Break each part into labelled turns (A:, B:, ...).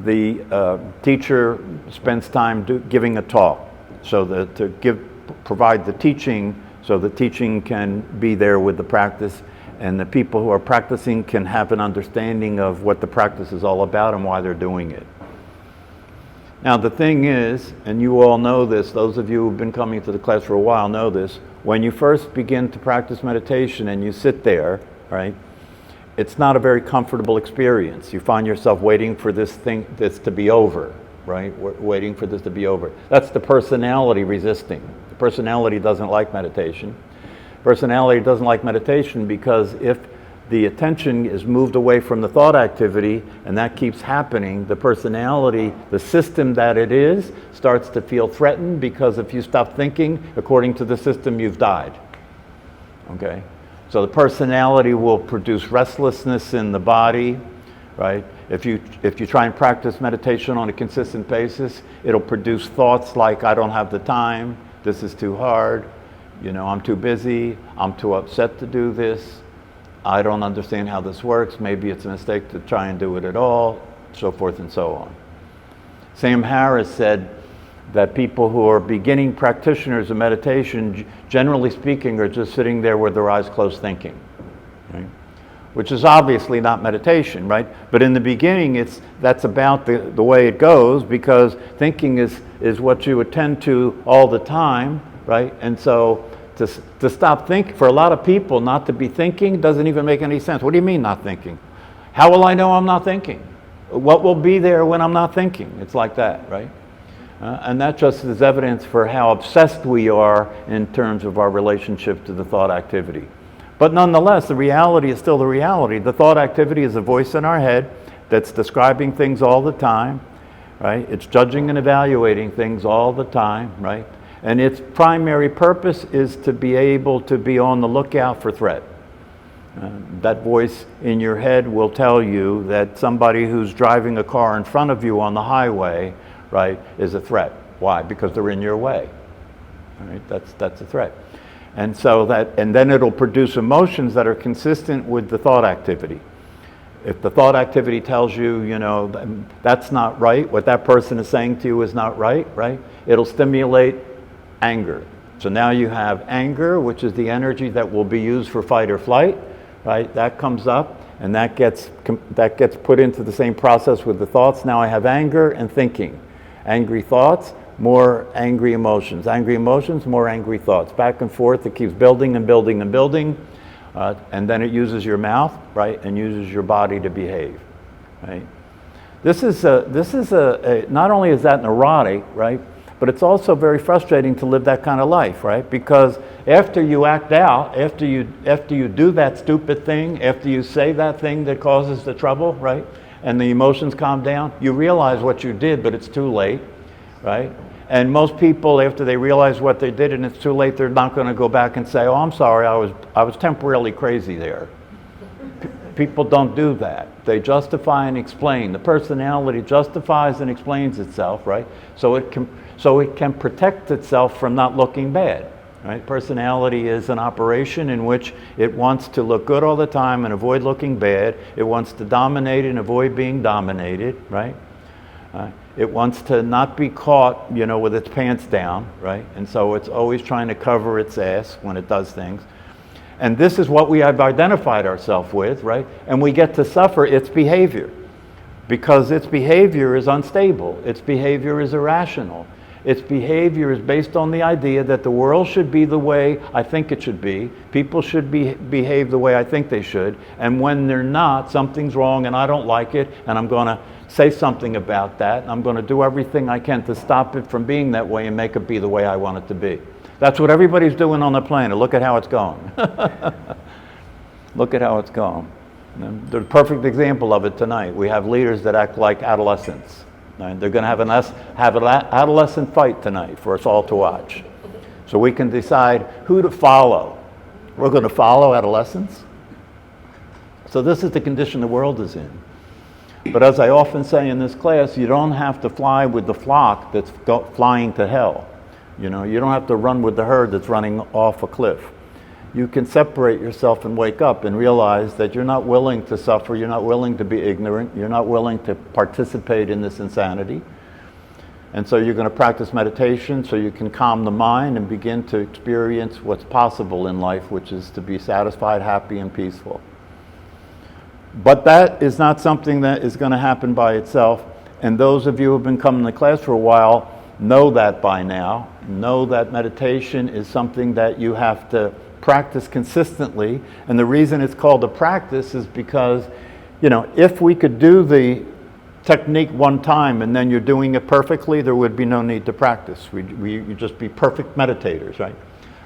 A: the teacher spends time giving a talk, so that provide the teaching, so the teaching can be there with the practice, and the people who are practicing can have an understanding of what the practice is all about and why they're doing it. Now the thing is, and you all know this, those of you who've been coming to the class for a while know this, when you first begin to practice meditation and you sit there, right, it's not a very comfortable experience. You find yourself waiting for this to be over, right? Waiting for this to be over. That's the personality resisting. The personality doesn't like meditation. Personality doesn't like meditation because if the attention is moved away from the thought activity and that keeps happening, the personality, the system that it is, starts to feel threatened, because if you stop thinking, according to the system, you've died. Okay? So the personality will produce restlessness in the body, right? If you try and practice meditation on a consistent basis, it'll produce thoughts like, I don't have the time, this is too hard, I'm too busy, I'm too upset to do this, I don't understand how this works, maybe it's a mistake to try and do it at all, so forth and so on. Sam Harris said that people who are beginning practitioners of meditation, generally speaking, are just sitting there with their eyes closed thinking, right? Which is obviously not meditation, right? But in the beginning, that's about the way it goes, because thinking is what you attend to all the time, right? And so to stop thinking, for a lot of people, not to be thinking doesn't even make any sense. What do you mean not thinking? How will I know I'm not thinking? What will be there when I'm not thinking? It's like that, right? And that just is evidence for how obsessed we are in terms of our relationship to the thought activity. But nonetheless, the reality is still the reality. The thought activity is a voice in our head that's describing things all the time, right? It's judging and evaluating things all the time, right? And its primary purpose is to be able to be on the lookout for threat. That voice in your head will tell you that somebody who's driving a car in front of you on the highway, right, is a threat. Why? Because they're in your way. All right, that's a threat. And then it'll produce emotions that are consistent with the thought activity. If the thought activity tells you, that's not right, what that person is saying to you is not right, right? It'll stimulate anger. So now you have anger, which is the energy that will be used for fight or flight, right? That comes up, and that gets put into the same process with the thoughts. Now I have anger and thinking. Angry thoughts, more angry emotions. Angry emotions, more angry thoughts. Back and forth, it keeps building and building and building, and then it uses your mouth, right, and uses your body to behave, right? This is not only is that neurotic, right, but it's also very frustrating to live that kind of life, right? Because after you act out, after you do that stupid thing, after you say that thing that causes the trouble, right, and the emotions calm down, you realize what you did, but it's too late, right? And most people, after they realize what they did and it's too late, they're not going to go back and say, oh, I'm sorry, I was temporarily crazy there. People don't do that. They justify and explain. The personality justifies and explains itself, right? So it can protect itself from not looking bad, right? Personality is an operation in which it wants to look good all the time and avoid looking bad. It wants to dominate and avoid being dominated, right? It wants to not be caught, with its pants down, right? And so it's always trying to cover its ass when it does things. And this is what we have identified ourselves with, right? And we get to suffer its behavior, because its behavior is unstable. Its behavior is irrational. Its behavior is based on the idea that the world should be the way I think it should be. People should behave the way I think they should. And when they're not, something's wrong and I don't like it, and I'm going to say something about that. And I'm going to do everything I can to stop it from being that way and make it be the way I want it to be. That's what everybody's doing on the planet. Look at how it's going. Look at how it's going. The perfect example of it tonight. We have leaders that act like adolescents. And they're going to have an adolescent fight tonight for us all to watch. So we can decide who to follow. We're going to follow adolescents. So this is the condition the world is in. But as I often say in this class, you don't have to fly with the flock that's flying to hell. You don't have to run with the herd that's running off a cliff. you can separate yourself and wake up and realize that you're not willing to suffer, you're not willing to be ignorant, you're not willing to participate in this insanity. And so you're going to practice meditation so you can calm the mind and begin to experience what's possible in life, which is to be satisfied, happy, and peaceful. But that is not something that is going to happen by itself. And those of you who have been coming to class for a while know that by now. Know that meditation is something that you have to practice consistently. And the reason it's called a practice is because, if we could do the technique one time and then you're doing it perfectly, there would be no need to practice. You'd just be perfect meditators, right?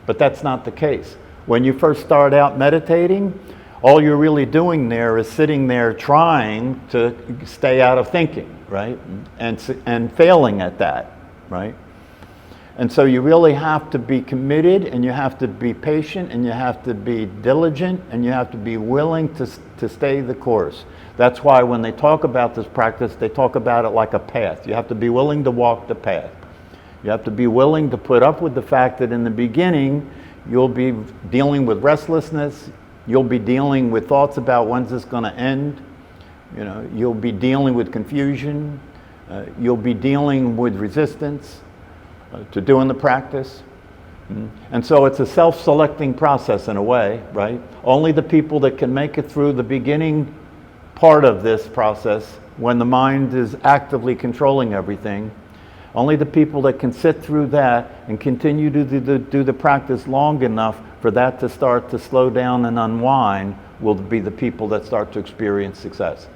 A: But that's not the case. When you first start out meditating, all you're really doing there is sitting there trying to stay out of thinking, right? And failing at that, right? And so you really have to be committed, and you have to be patient, and you have to be diligent, and you have to be willing to stay the course. That's why when they talk about this practice, they talk about it like a path. You have to be willing to walk the path. You have to be willing to put up with the fact that in the beginning, you'll be dealing with restlessness, you'll be dealing with thoughts about when's this going to end, you'll be dealing with confusion, you'll be dealing with resistance to doing the practice. And so it's a self-selecting process in a way, right? Only the people that can make it through the beginning part of this process, when the mind is actively controlling everything, only the people that can sit through that and continue to do the practice long enough for that to start to slow down and unwind will be the people that start to experience success.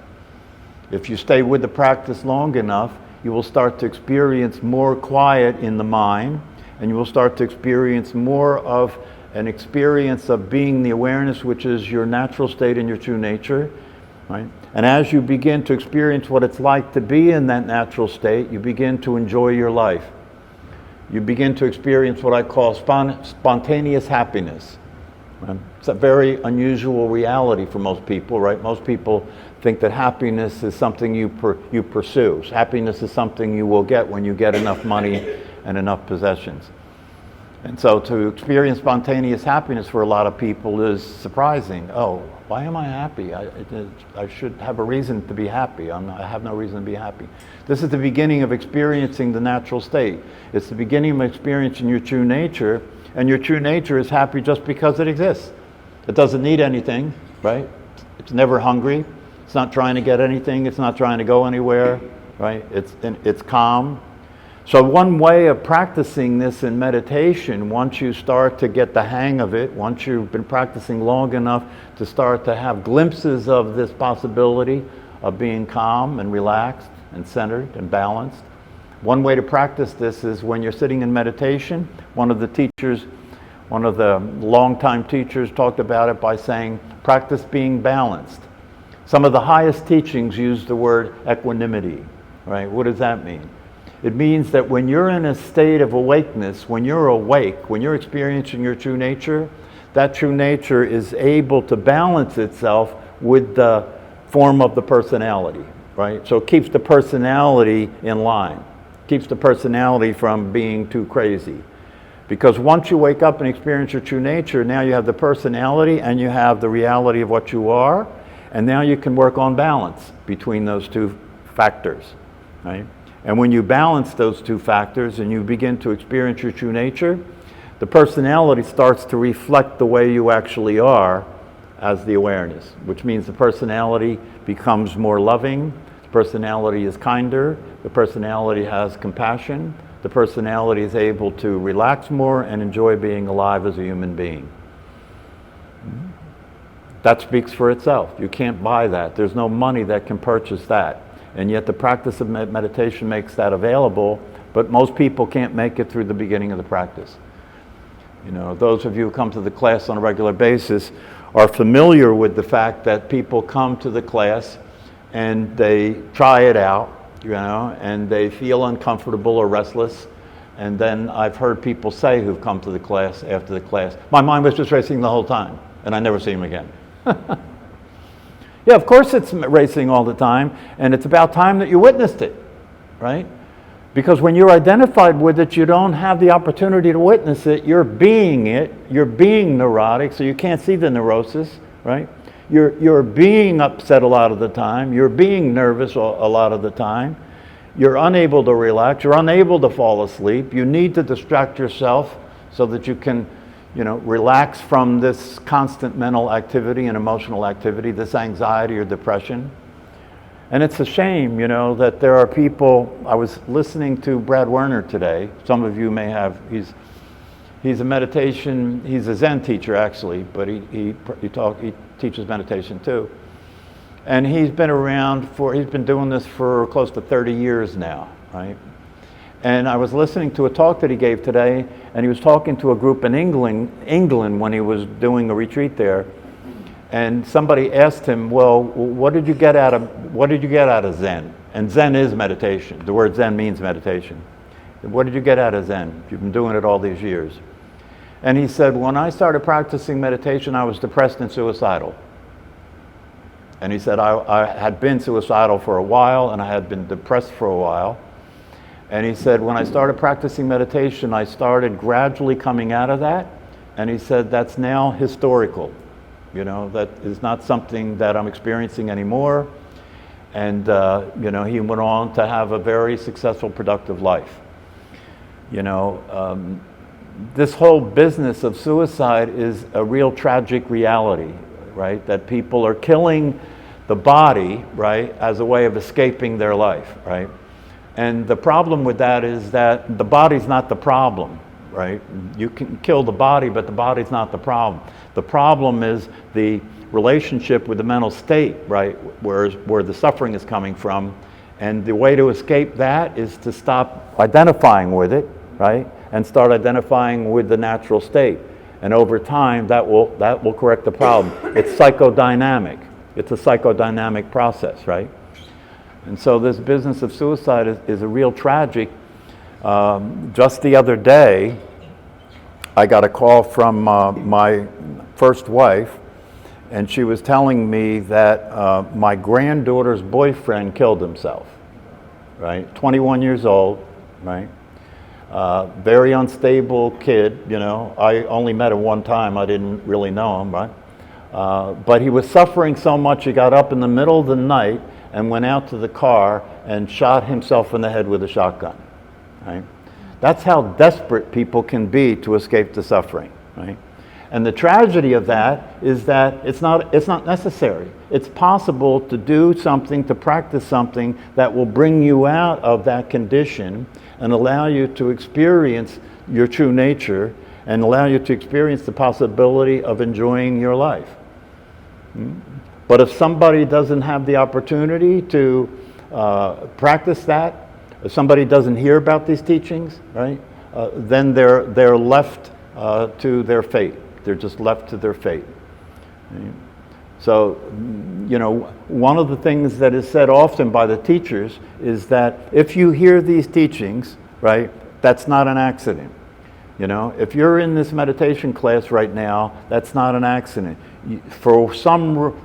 A: If you stay with the practice long enough, you will start to experience more quiet in the mind, and you will start to experience more of an experience of being the awareness, which is your natural state and your true nature, right? And as you begin to experience what it's like to be in that natural state, you begin to enjoy your life. You begin to experience what I call spontaneous happiness. It's a very unusual reality for most people, right? Most people think that happiness is something you pursue. Happiness is something you will get when you get enough money and enough possessions. And so to experience spontaneous happiness for a lot of people is surprising. Oh, why am I happy? I should have a reason to be happy. I have no reason to be happy. This is the beginning of experiencing the natural state. It's the beginning of experiencing your true nature, and your true nature is happy just because it exists. It doesn't need anything, right? It's never hungry. It's not trying to get anything. It's not trying to go anywhere, right? It's calm. So one way of practicing this in meditation, once you start to get the hang of it, once you've been practicing long enough to start to have glimpses of this possibility of being calm and relaxed and centered and balanced, one way to practice this is when you're sitting in meditation. One of the longtime teachers talked about it by saying, practice being balanced. Some of the highest teachings use the word equanimity, right? What does that mean? It means that when you're in a state of awakeness, when you're awake, when you're experiencing your true nature, that true nature is able to balance itself with the form of the personality, right? So it keeps the personality in line, keeps the personality from being too crazy. Because once you wake up and experience your true nature, now you have the personality and you have the reality of what you are, and now you can work on balance between those two factors, right? And when you balance those two factors and you begin to experience your true nature, the personality starts to reflect the way you actually are as the awareness, which means the personality becomes more loving, the personality is kinder, the personality has compassion, the personality is able to relax more and enjoy being alive as a human being. That speaks for itself. You can't buy that. There's no money that can purchase that. And yet the practice of meditation makes that available, but most people can't make it through the beginning of the practice. Those of you who come to the class on a regular basis are familiar with the fact that people come to the class and they try it out, and they feel uncomfortable or restless. And then I've heard people say who've come to the class after the class, my mind was just racing the whole time, and I never see him again. Yeah, of course it's racing all the time, and it's about time that you witnessed it, right? Because when you're identified with it, you don't have the opportunity to witness it. You're being it. You're being neurotic, so you can't see the neurosis, right? You're being upset a lot of the time. You're being nervous a lot of the time. You're unable to relax. You're unable to fall asleep. You need to distract yourself so that you can, relax from this constant mental activity and emotional activity, this anxiety or depression. And it's a shame, that there are people. I was listening to Brad Werner today. Some of you may have. He's a Zen teacher actually, but he teaches meditation too. And he's been doing this for close to 30 years now, right? And I was listening to a talk that he gave today, and he was talking to a group in England when he was doing a retreat there. And somebody asked him, well, what did you get out of Zen? And Zen is meditation. The word Zen means meditation. What did you get out of Zen? You've been doing it all these years. And he said, when I started practicing meditation, I was depressed and suicidal. And he said, I had been suicidal for a while, and I had been depressed for a while. And he said, when I started practicing meditation, I started gradually coming out of that. And he said, that's now historical. That is not something that I'm experiencing anymore. And, he went on to have a very successful, productive life. This whole business of suicide is a real tragic reality, right? That people are killing the body, right, as a way of escaping their life, right? And the problem with that is that the body's not the problem, right? You can kill the body, but the body's not the problem. The problem is the relationship with the mental state, right, where the suffering is coming from. And the way to escape that is to stop identifying with it, right, and start identifying with the natural state. And over time, that will correct the problem. It's psychodynamic. It's a psychodynamic process, right? And so this business of suicide is a real tragic. Just the other day, I got a call from my first wife, and she was telling me that my granddaughter's boyfriend killed himself, right? 21 years old, right? Very unstable kid, I only met him one time. I didn't really know him, right? But he was suffering so much, he got up in the middle of the night and went out to the car and shot himself in the head with a shotgun, right? That's how desperate people can be to escape the suffering, right? And the tragedy of that is that it's not necessary. It's possible to do something, to practice something that will bring you out of that condition and allow you to experience your true nature and allow you to experience the possibility of enjoying your life. But if somebody doesn't have the opportunity to practice that, if somebody doesn't hear about these teachings, right, then they're left to their fate. They're just left to their fate. Right? So, one of the things that is said often by the teachers is that if you hear these teachings, right, that's not an accident. If you're in this meditation class right now, that's not an accident. For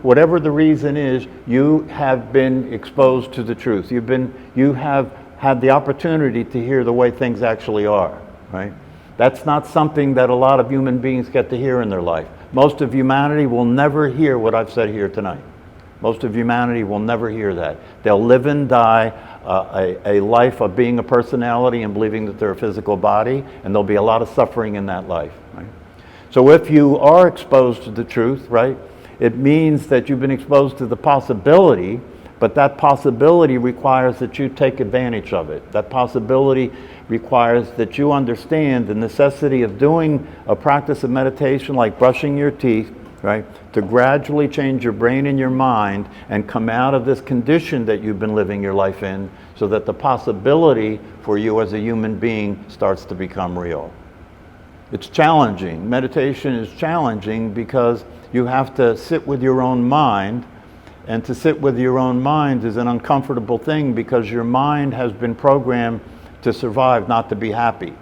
A: whatever the reason is, you have been exposed to the truth. You have had the opportunity to hear the way things actually are, right? That's not something that a lot of human beings get to hear in their life. Most of humanity will never hear what I've said here tonight. Most of humanity will never hear that. They'll live and die a life of being a personality and believing that they're a physical body, and there'll be a lot of suffering in that life, right? So if you are exposed to the truth, right, it means that you've been exposed to the possibility, but that possibility requires that you take advantage of it. That possibility requires that you understand the necessity of doing a practice of meditation like brushing your teeth, right, to gradually change your brain and your mind and come out of this condition that you've been living your life in so that the possibility for you as a human being starts to become real. It's challenging. Meditation is challenging because you have to sit with your own mind, and to sit with your own mind is an uncomfortable thing because your mind has been programmed to survive, not to be happy.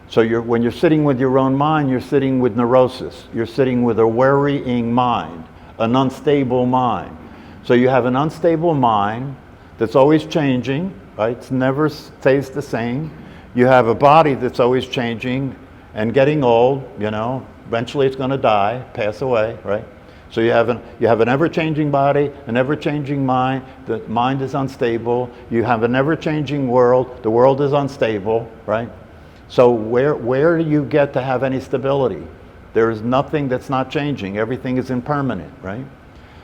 A: So when you're sitting with your own mind, you're sitting with neurosis. You're sitting with a worrying mind, an unstable mind. So you have an unstable mind that's always changing, right? It never stays the same. You have a body that's always changing and getting old, you know. Eventually it's going to die, pass away, right? So you have an ever-changing body, an ever-changing mind. The mind is unstable. You have an ever-changing world. The world is unstable, right? So where do you get to have any stability? There is nothing that's not changing. Everything is impermanent, right?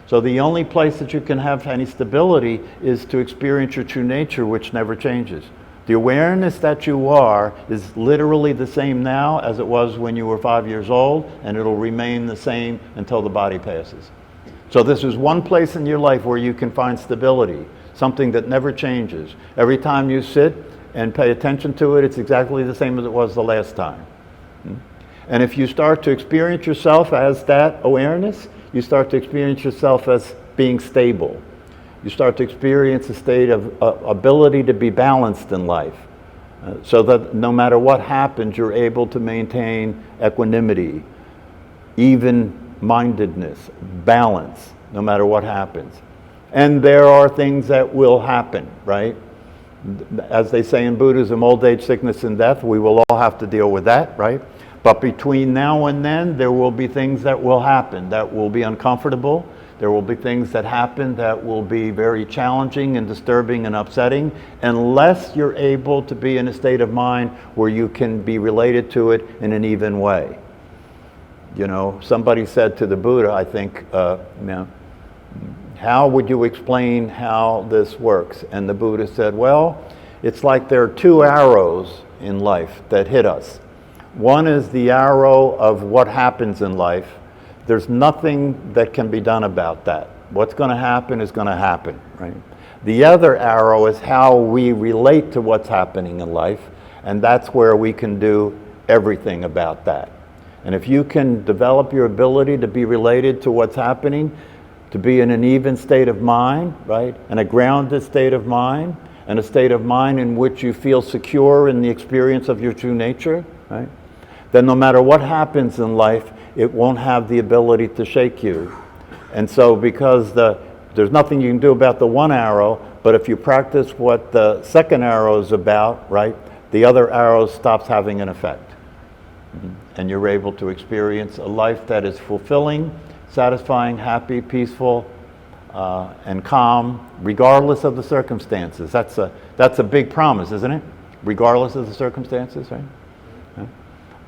A: So the only place that you can have any stability is to experience your true nature, which never changes. The awareness that you are is literally the same now as it was when you were 5 years old, and it'll remain the same until the body passes. So this is one place in your life where you can find stability, something that never changes. Every time you sit and pay attention to it, it's exactly the same as it was the last time. And if you start to experience yourself as that awareness, you start to experience yourself as being stable. You start to experience a state of ability to be balanced in life, so that no matter what happens, you're able to maintain equanimity, even-mindedness, balance, no matter what happens. And there are things that will happen, right? As they say in Buddhism, old age, sickness, and death, we will all have to deal with that, right? But between now and then, there will be things that will happen that will be uncomfortable. There will be things that happen that will be very challenging and disturbing and upsetting, unless you're able to be in a state of mind where you can be related to it in an even way. You know, somebody said to the Buddha, I think, how would you explain how this works? And the Buddha said, well, it's like there are two arrows in life that hit us. One is the arrow of what happens in life. There's nothing that can be done about that. What's going to happen is going to happen, right? The other arrow is how we relate to what's happening in life, and that's where we can do everything about that. And if you can develop your ability to be related to what's happening, to be in an even state of mind, right? And a grounded state of mind, and a state of mind in which you feel secure in the experience of your true nature, right? Then no matter what happens in life, it won't have the ability to shake you. And so because there's nothing you can do about the one arrow, but if you practice what the second arrow is about, right, the other arrow stops having an effect. And you're able to experience a life that is fulfilling, satisfying, happy, peaceful, and calm, regardless of the circumstances. That's a big promise, isn't it? Regardless of the circumstances, right?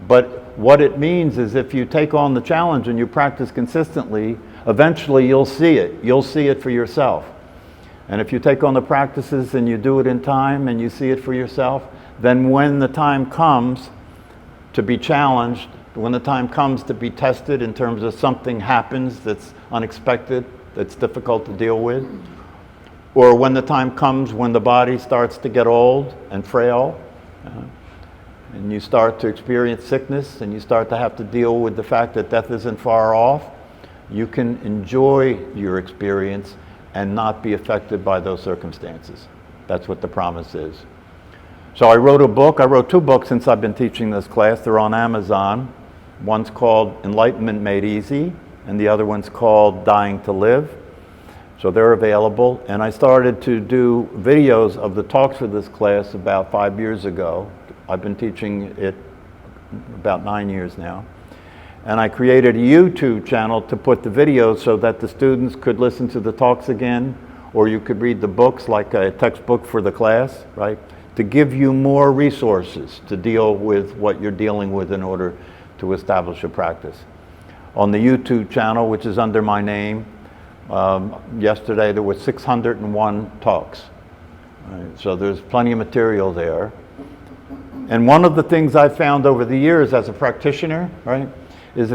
A: But what it means is if you take on the challenge and you practice consistently, eventually you'll see it. You'll see it for yourself. And if you take on the practices and you do it in time and you see it for yourself, then when the time comes to be challenged, when the time comes to be tested in terms of something happens that's unexpected, that's difficult to deal with, or when the time comes when the body starts to get old and frail, and you start to experience sickness and you start to have to deal with the fact that death isn't far off, you can enjoy your experience and not be affected by those circumstances. That's what the promise is. So I wrote a book. I wrote 2 books since I've been teaching this class. They're on Amazon. One's called Enlightenment Made Easy, and the other one's called Dying to Live. So they're available. And I started to do videos of the talks for this class about 5 years ago. I've been teaching it about 9 years now. And I created a YouTube channel to put the videos so that the students could listen to the talks again, or you could read the books like a textbook for the class, right? To give you more resources to deal with what you're dealing with in order to establish a practice. On the YouTube channel, which is under my name, yesterday there were 601 talks. Right? So there's plenty of material there. And one of the things I've found over the years as a practitioner, right, is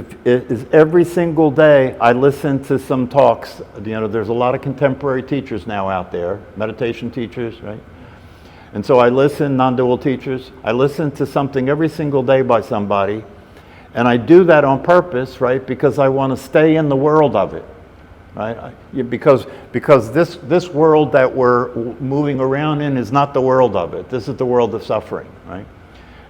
A: every single day I listen to some talks. You know, there's a lot of contemporary teachers now out there, meditation teachers, right? And so I listen, non-dual teachers, I listen to something every single day by somebody, and I do that on purpose, right, because I want to stay in the world of it, right? Because this world that we're moving around in is not the world of it. This is the world of suffering, right?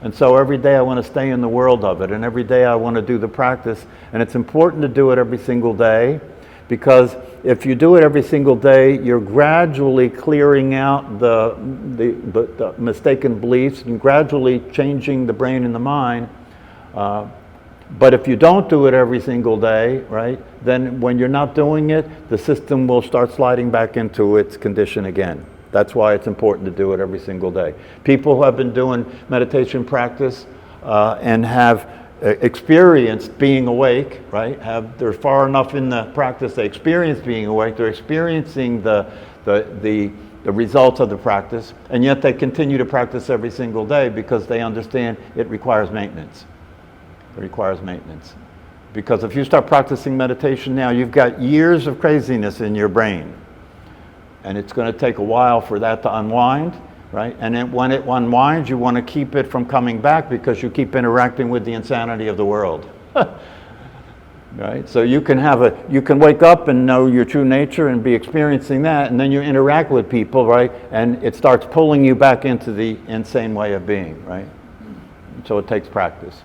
A: And so every day I want to stay in the world of it, and every day I want to do the practice, and it's important to do it every single day, Because if you do it every single day, you're gradually clearing out the mistaken beliefs and gradually changing the brain and the mind. But if you don't do it every single day, right, then when you're not doing it, the system will start sliding back into its condition again. That's why it's important to do it every single day. People who have been doing meditation practice and have experienced being awake, right, they're far enough in the practice, they experience being awake, they're experiencing the results of the practice, and yet they continue to practice every single day because they understand it requires maintenance. It requires maintenance. Because if you start practicing meditation now, you've got years of craziness in your brain. And it's going to take a while for that to unwind, right? And then when it unwinds, you want to keep it from coming back because you keep interacting with the insanity of the world. Right? So you can wake up and know your true nature and be experiencing that, and then you interact with people, right? And it starts pulling you back into the insane way of being, right? So it takes practice.